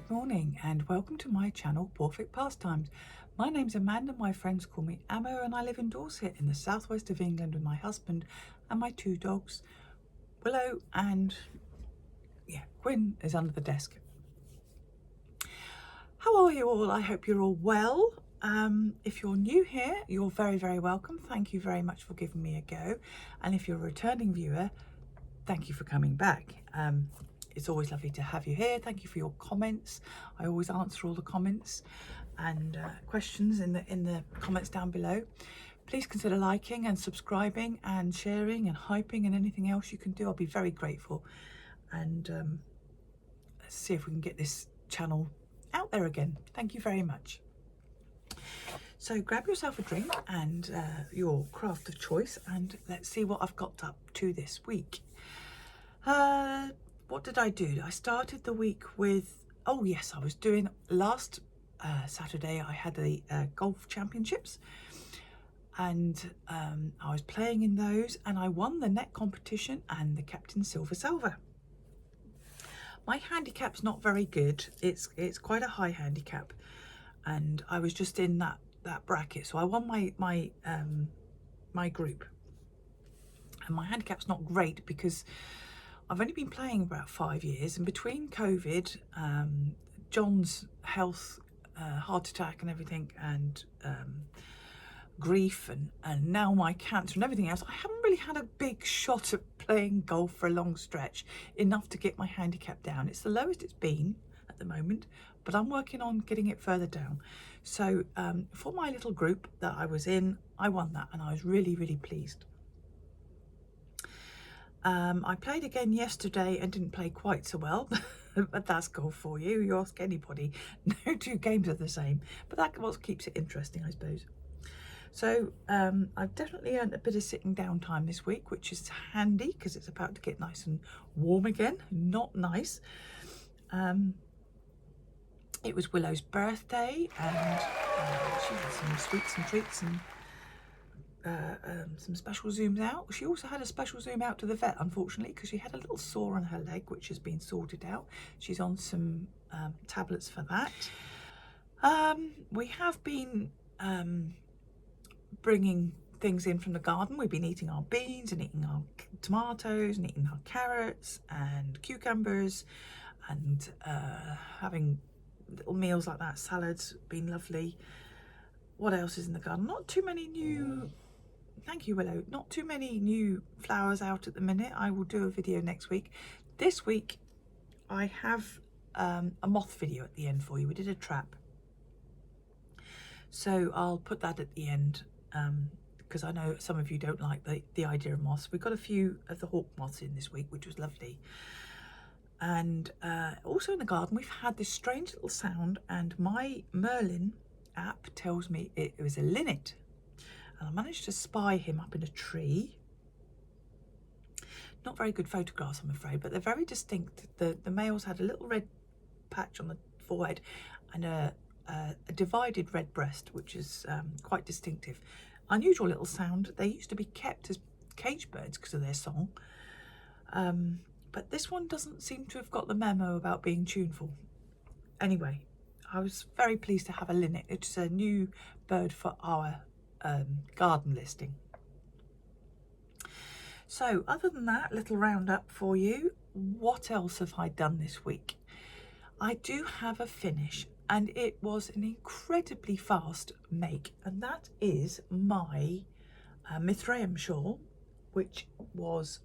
Good morning and welcome to my channel PawfectPastimes. My name's Amanda, my friends call me Amo, and I live in Dorset in the southwest of England with my husband and my two dogs, Willow and Gwyn is under the desk. How are you all? I hope you're all well. If you're new here, you're very, very welcome. Thank you very much for giving me a go. And if you're a returning viewer, thank you for coming back. It's always lovely to have you here. Thank you for your comments. I always answer all the comments and questions in the comments down below. Please consider liking and subscribing and sharing and hyping and anything else you can do. I'll be very grateful. And let's see if we can get this channel out there again. Thank you very much. So grab yourself a drink and your craft of choice, and let's see what I've got up to this week. What did I do? I started the week with, oh yes, I was doing last Saturday I had the golf championships, and I was playing in those, and I won the net competition and the captain silver salver. My handicap's not very good. It's quite a high handicap, and I was just in that bracket, so I won my group, and my handicap's not great because I've only been playing about 5 years, and between COVID, John's health, heart attack and everything, and grief, and now my cancer and everything else, I haven't really had a big shot at playing golf for a long stretch, enough to get my handicap down. It's the lowest it's been at the moment, but I'm working on getting it further down. So for my little group that I was in, I won that, and I was really, really pleased. I played again yesterday and didn't play quite so well, but that's golf for you. You ask anybody, no two games are the same, but that's what keeps it interesting, I suppose. So I've definitely earned a bit of sitting down time this week, which is handy because it's about to get nice and warm again. Not nice. It was Willow's birthday, and she had some sweets and treats and some special zooms out. She also had a special zoom out to the vet, unfortunately, because she had a little sore on her leg, which has been sorted out. She's on some tablets for that. We have been bringing things in from the garden. We've been eating our beans and eating our tomatoes and eating our carrots and cucumbers and having little meals like that. Salads, been lovely. What else is in the garden? Not too many new, thank you Willow, not too many new flowers out at the minute. I will do a video next week. This week I have a moth video at the end for you. We did a trap, so I'll put that at the end because I know some of you don't like the idea of moths. We got a few of the hawk moths in this week, which was lovely. And also in the garden we've had this strange little sound, and my Merlin app tells me it was a linnet, and I managed to spy him up in a tree. Not very good photographs, I'm afraid, but they're very distinct. The males had a little red patch on the forehead and a divided red breast, which is quite distinctive. Unusual little sound. They used to be kept as cage birds because of their song, but this one doesn't seem to have got the memo about being tuneful. Anyway, I was very pleased to have a linnet. It's a new bird for our garden listing. So other than that little roundup for you, what else have I done this week? I do have a finish, and it was an incredibly fast make, and that is my Mithreaum shawl, which was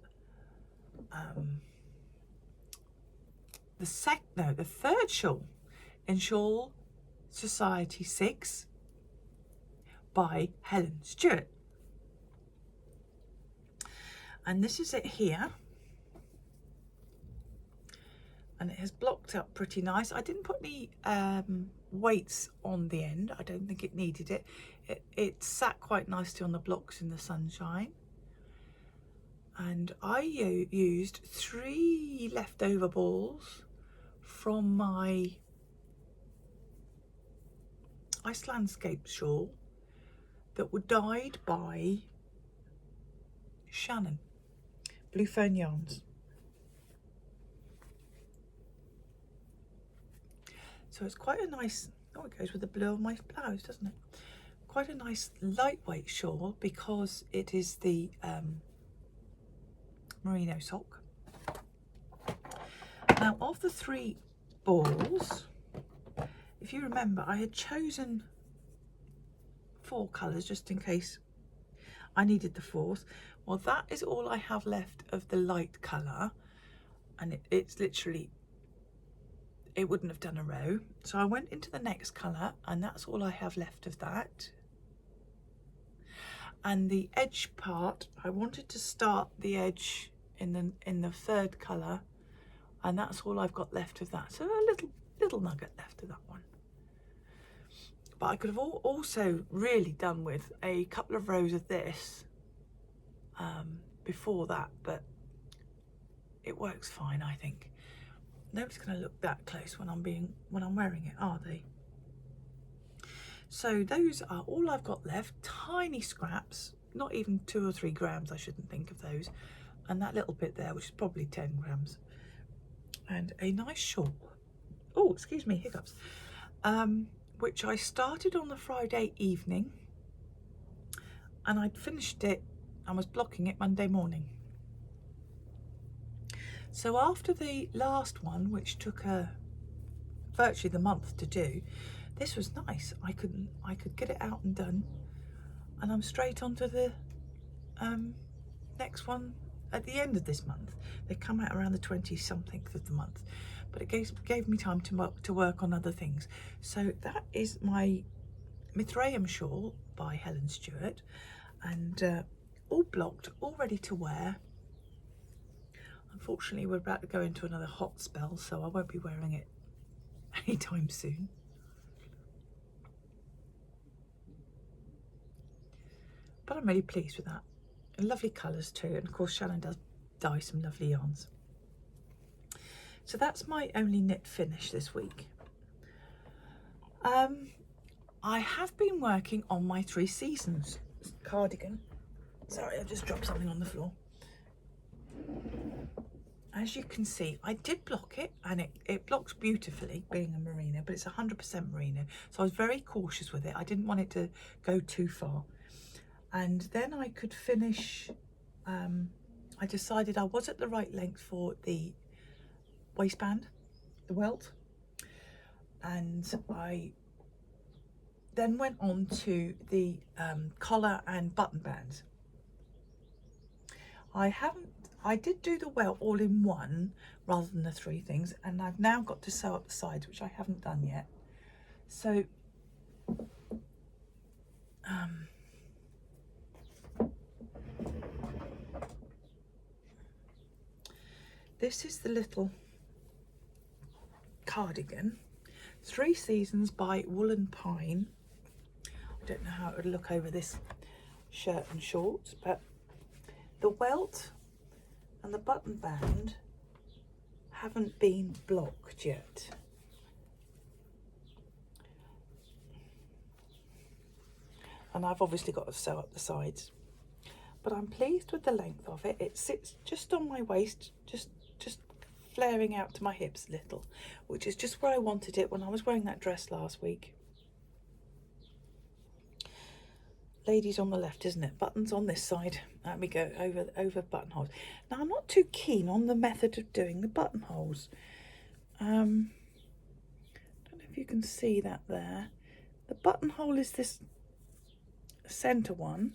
the third shawl in Shawl Society 6 by Helen Stewart. And this is it here. And it has blocked up pretty nice. I didn't put any weights on the end. I don't think it needed it. It sat quite nicely on the blocks in the sunshine. And I used 3 leftover balls from my Ice Landscape shawl that were dyed by Shannon, Blue Fern Yarns. So it's quite a nice, oh, it goes with the blue of my blouse, doesn't it? Quite a nice lightweight shawl because it is the merino sock. Now, of the 3 balls, if you remember, I had chosen 4 colours just in case I needed the 4th. Well, that is all I have left of the light colour, and it's literally, it wouldn't have done a row. So I went into the next colour, and that's all I have left of that. And the edge part, I wanted to start the edge in the 3rd colour, and that's all I've got left of that. So a little nugget left of that one. But I could have also really done with a couple of rows of this before that, but it works fine, I think. Nobody's going to look that close when I'm wearing it, are they? So those are all I've got left. Tiny scraps, not even 2 or 3 grams. I shouldn't think of those. And that little bit there, which is probably 10 grams. And a nice shawl. Oh, excuse me, hiccups. Which I started on the Friday evening, and I'd finished it and was blocking it Monday morning. So after the last one, which took virtually the month to do, this was nice. I could get it out and done, and I'm straight onto the next one at the end of this month. They come out around the 20-something of the month, but it gave me time to work on other things. So that is my Mithreaum shawl by Helen Stewart, and all blocked, all ready to wear. Unfortunately, we're about to go into another hot spell, so I won't be wearing it anytime soon. But I'm really pleased with that. And lovely colours too, and of course Shannon does dye some lovely yarns. So that's my only knit finish this week. I have been working on my Three Seasons cardigan. Sorry, I just dropped something on the floor. As you can see, I did block it, and it blocks beautifully, being a merino, but it's 100% merino. So I was very cautious with it. I didn't want it to go too far. And then I could finish, I decided I was at the right length for the waistband, the welt, and I then went on to the collar and button bands. I did do the welt all in one rather than the 3 things, and I've now got to sew up the sides, which I haven't done yet. So this is the little cardigan, Three Seasons by Woolen Pine. I don't know how it would look over this shirt and shorts, but the welt and the button band haven't been blocked yet. And I've obviously got to sew up the sides, but I'm pleased with the length of it. It sits just on my waist, just flaring out to my hips a little, which is just where I wanted it when I was wearing that dress last week. Ladies on the left, isn't it? Buttons on this side. Let me go over buttonholes. Now, I'm not too keen on the method of doing the buttonholes. Don't know if you can see that there. The buttonhole is this centre one,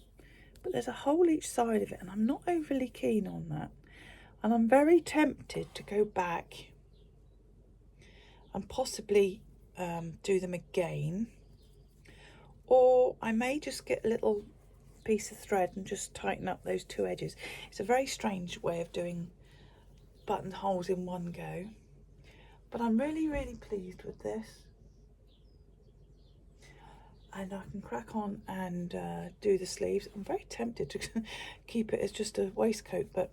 but there's a hole each side of it, and I'm not overly keen on that. And I'm very tempted to go back and possibly do them again. Or I may just get a little piece of thread and just tighten up those 2 edges. It's a very strange way of doing buttonholes in one go. But I'm really, really pleased with this. And I can crack on and do the sleeves. I'm very tempted to keep it as just a waistcoat, but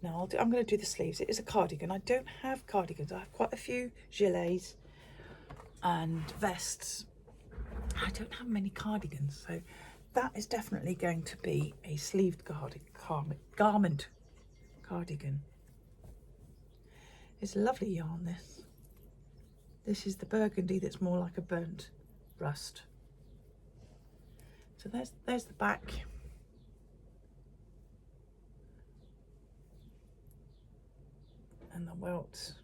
no, I'm going to do the sleeves. It is a cardigan. I don't have cardigans. I have quite a few gilets and vests. I don't have many cardigans, so that is definitely going to be a sleeved garment cardigan. It's a lovely yarn, this. This is the burgundy that's more like a burnt rust. So there's the back. And the welts.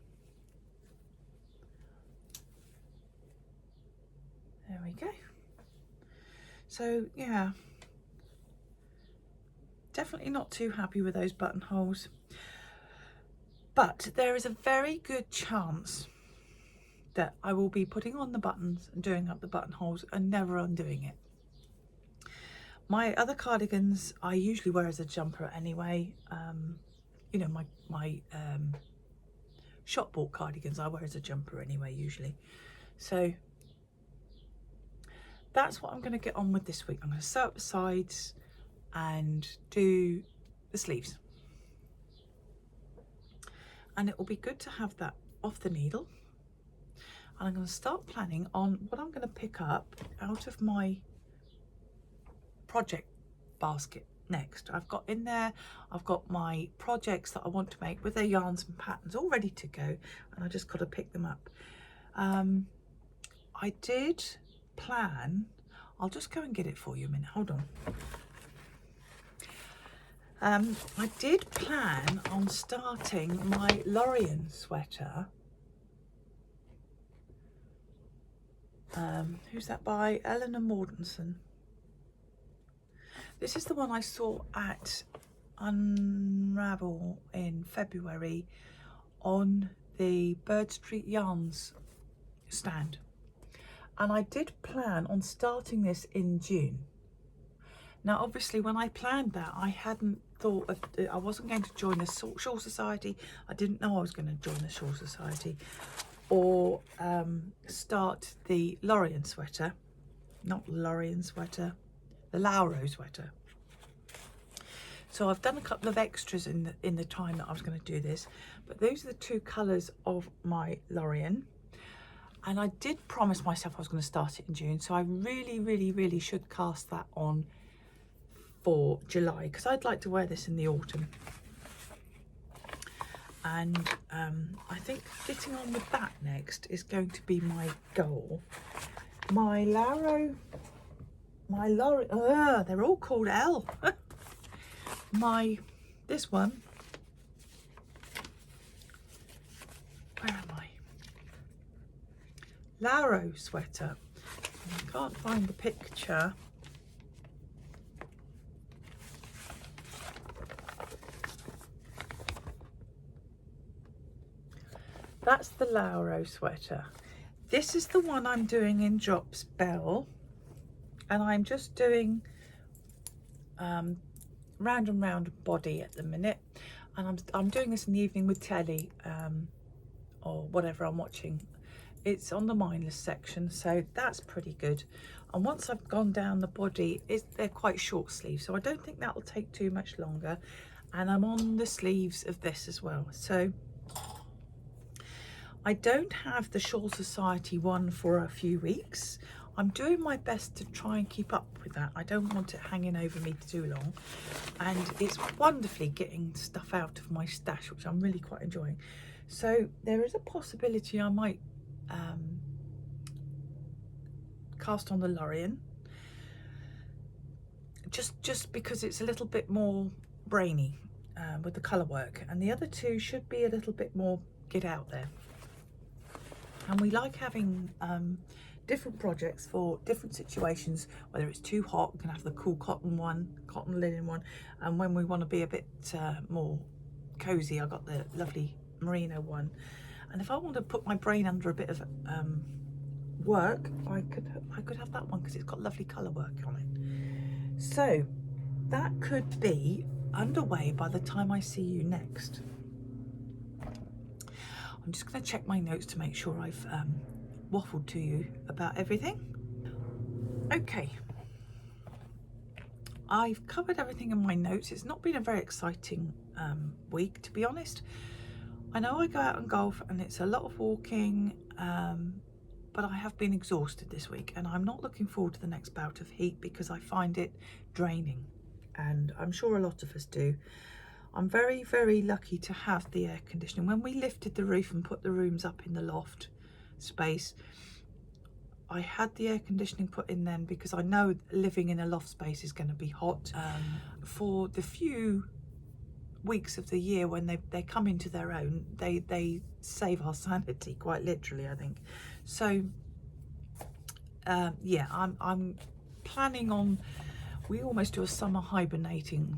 There we go. So yeah, definitely not too happy with those buttonholes, but there is a very good chance that I will be putting on the buttons and doing up the buttonholes and never undoing it. My other cardigans I usually wear as a jumper anyway. You know, my shop bought cardigans I wear as a jumper anyway usually. So that's what I'm going to get on with this week. I'm going to sew up the sides and do the sleeves. And it will be good to have that off the needle. And I'm going to start planning on what I'm going to pick up out of my project basket next. I've got in there, I've got my projects that I want to make with their yarns and patterns all ready to go, and I just got to pick them up. I did plan, I'll just go and get it for you a minute, hold on. I did plan on starting my Lauro sweater. Who's that by? Eleanor Mortensen. This is the one I saw at Unravel in February on the Bird Street Yarns stand. And I did plan on starting this in June. Now, obviously, when I planned that, I hadn't thought of, I wasn't going to join the Shawl Society. I didn't know I was going to join the Shawl Society or start the Lauro sweater, not Lauro sweater, the Lauro sweater. So I've done a couple of extras in the time that I was going to do this, but those are the two colours of my Lauro. And I did promise myself I was going to start it in June, so I really should cast that on for July, because I'd like to wear this in the autumn. And I think getting on with that next is going to be my goal. My Lauro, they're all called L. This one, where am I? Lauro sweater. I can't find the picture. That's the Lauro sweater. This is the one I'm doing in Drops Bell, and I'm just doing round and round body at the minute, and I'm doing this in the evening with telly or whatever I'm watching. It's on the mindless section, so that's pretty good. And once I've gone down the body, they're quite short sleeves, so I don't think that will take too much longer. And I'm on the sleeves of this as well. So I don't have the Shawl Society one for a few weeks. I'm doing my best to try and keep up with that. I don't want it hanging over me too long. And it's wonderfully getting stuff out of my stash, which I'm really quite enjoying. So there is a possibility I might cast on the Lauro, just because it's a little bit more brainy with the colour work, and the other two should be a little bit more get out there. And we like having different projects for different situations. Whether it's too hot, we can have the cool cotton one, cotton linen one, and when we want to be a bit more cozy, I got the lovely merino one. And if I want to put my brain under a bit of work, I could have that one because it's got lovely colour work on it. So that could be underway by the time I see you next. I'm just going to check my notes to make sure I've waffled to you about everything. Okay, I've covered everything in my notes. It's not been a very exciting week, to be honest. I know I go out and golf and it's a lot of walking, but I have been exhausted this week, and I'm not looking forward to the next bout of heat because I find it draining, and I'm sure a lot of us do. I'm very lucky to have the air conditioning. When we lifted the roof and put the rooms up in the loft space. I had the air conditioning put in then because I know living in a loft space is going to be hot. For the few weeks of the year when they come into their own, they save our sanity, quite literally, I think. So yeah, I'm planning on, we almost do a summer hibernating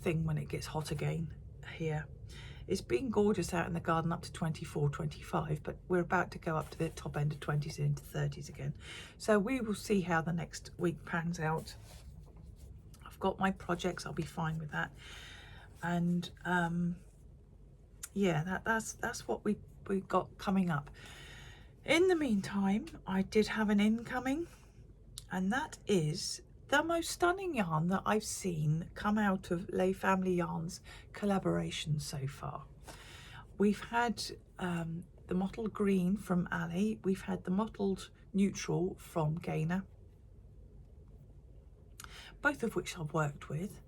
thing when it gets hot again here. It's been gorgeous out in the garden up to 24, 25, but we're about to go up to the top end of 20s into 30s again. So we will see how the next week pans out. I've got my projects, I'll be fine with that. And yeah, that's what we got coming up. In the meantime, I did have an incoming, and that is the most stunning yarn that I've seen come out of Lay Family Yarns collaboration so far. We've had the mottled green from Ali, we've had the mottled neutral from Gaynor, both of which I've worked with.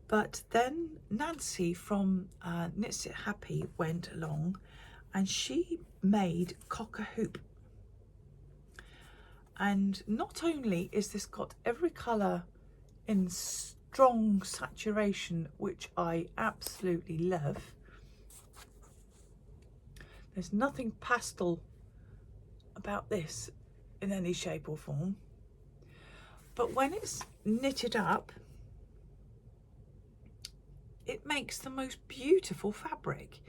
But then Nancy from Knits It Happy went along and she made Cocker Hoop. And not only is this got every colour in strong saturation, which I absolutely love. There's nothing pastel about this in any shape or form. But when it's knitted up, it makes the most beautiful fabric.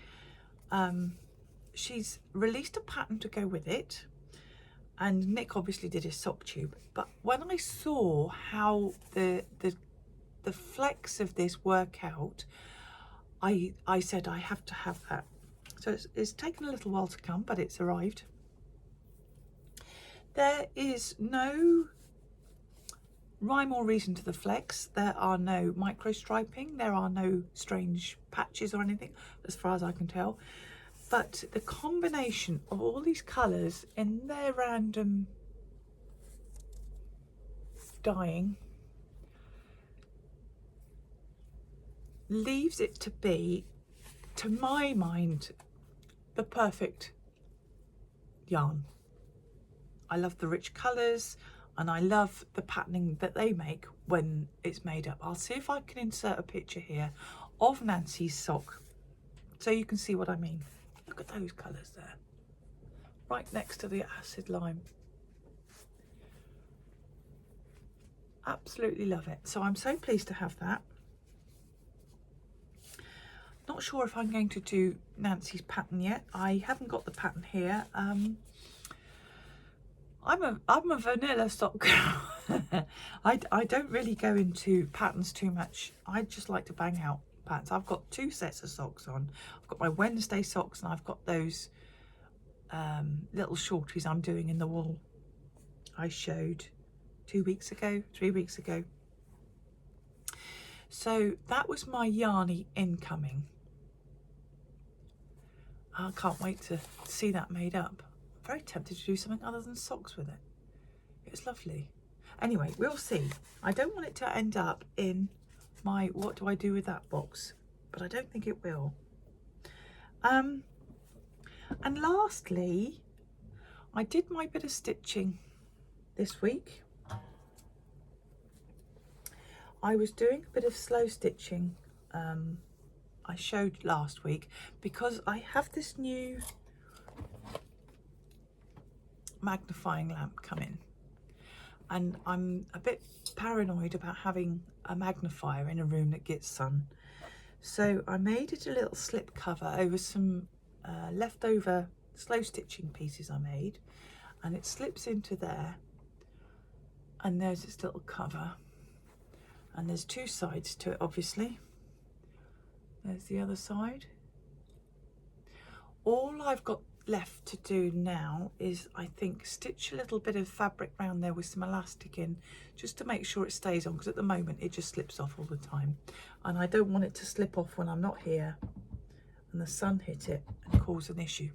She's released a pattern to go with it, and Nick obviously did his sock tube, but when I saw how the flex of this work out, I said I have to have that. So it's taken a little while to come, but it's arrived. There is no rhyme or reason to the flex. There are no micro striping, there are no strange patches or anything as far as I can tell, but the combination of all these colours in their random dyeing leaves it to be, to my mind, the perfect yarn. I love the rich colours, and I love the patterning that they make when it's made up. I'll see if I can insert a picture here of Nancy's sock so you can see what I mean. Look at those colours there, right next to the acid lime. Absolutely love it. So I'm so pleased to have that. Not sure if I'm going to do Nancy's pattern yet. I haven't got the pattern here. I'm a vanilla sock girl. I don't really go into patterns too much. I just like to bang out patterns. I've got two sets of socks on. I've got my Wednesday socks, and I've got those little shorties I'm doing in the wool I showed 3 weeks ago. So that was my yarny incoming. I can't wait to see that made up. I'm very tempted to do something other than socks with it. It's lovely. Anyway, we'll see. I don't want it to end up in my what do I do with that box, but I don't think it will. And lastly, I did my bit of stitching this week. I was doing a bit of slow stitching, I showed last week, because I have this new magnifying lamp coming, and I'm a bit paranoid about having a magnifier in a room that gets sun. So I made it a little slip cover over some leftover slow stitching pieces I made, and it slips into there, and there's this little cover, and there's two sides to it, obviously. There's the other side. All I've got left to do now is, I think, stitch a little bit of fabric around there with some elastic in, just to make sure it stays on, because at the moment it just slips off all the time, and I don't want it to slip off when I'm not here and the sun hit it and cause an issue.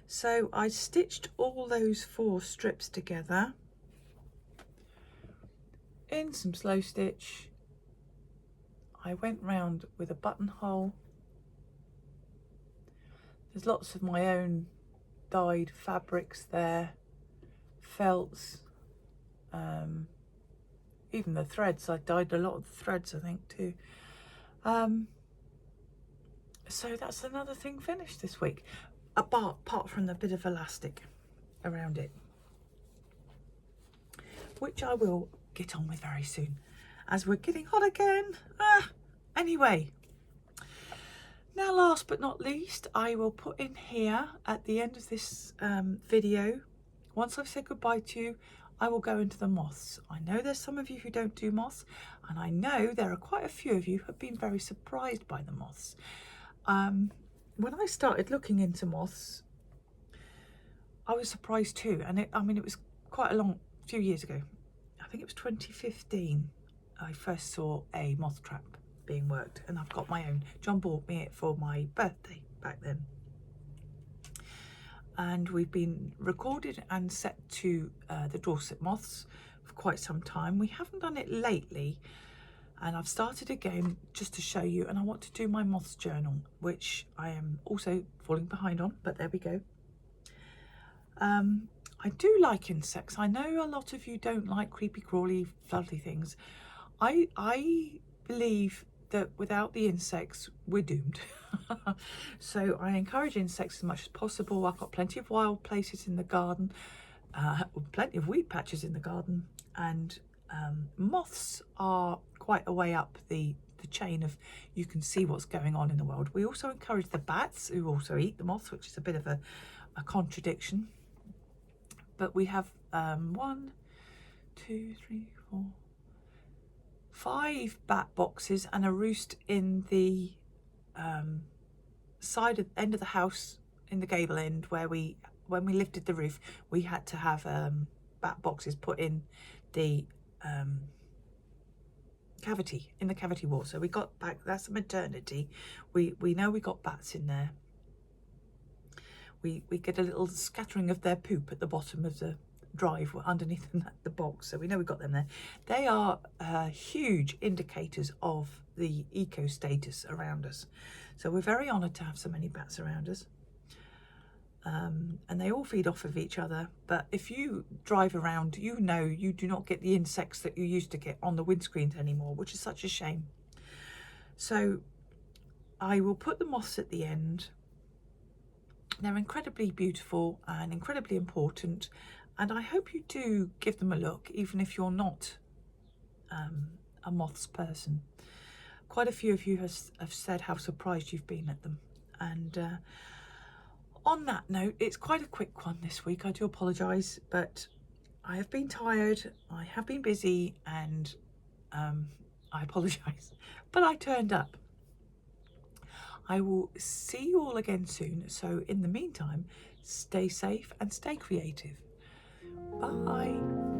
So I stitched all those 4 strips together in some slow stitch. I went round with a buttonhole. There's lots of my own dyed fabrics there, felts, even the threads. I dyed a lot of the threads, I think, too. So that's another thing finished this week, apart from the bit of elastic around it, which I will get on with very soon as we're getting hot again. Anyway, now last but not least, I will put in here at the end of this video, once I've said goodbye to you, I will go into the moths. I know there's some of you who don't do moths, and I know there are quite a few of you who have been very surprised by the moths. When I started looking into moths, I was surprised too, and it was quite a few years ago. I think it was 2015 I first saw a moth trap being worked, and I've got my own. John bought me it for my birthday back then, and we've been recorded and set to the Dorset moths for quite some time. We haven't done it lately, and I've started again just to show you, and I want to do my moths journal, which I am also falling behind on, but there we go. I do like insects. I know a lot of you don't like creepy crawly fluffy things. I believe that without the insects we're doomed. So I encourage insects as much as possible. I've got plenty of wild places in the garden, plenty of weed patches in the garden, and moths are quite a way up the chain of you can see what's going on in the world. We also encourage the bats, who also eat the moths, which is a bit of a contradiction. But we have 1, 2, 3, 4, 5 bat boxes and a roost in the end of the house in the gable end, where when we lifted the roof, we had to have bat boxes put in the cavity wall. So we got back, that's a maternity. We know we got bats in there. We get a little scattering of their poop at the bottom of the drive underneath the box, so we know we got them there. They are huge indicators of the eco status around us, so we're very honoured to have so many bats around us. And they all feed off of each other, but if you drive around, you know you do not get the insects that you used to get on the windscreens anymore, which is such a shame. So I will put the moths at the end. They're incredibly beautiful and incredibly important, and I hope you do give them a look, even if you're not a moths person. Quite a few of you have said how surprised you've been at them, and on that note, it's quite a quick one this week. I do apologise, but I have been tired, I have been busy, and I apologise, but I turned up. I will see you all again soon, so in the meantime, stay safe and stay creative. Bye.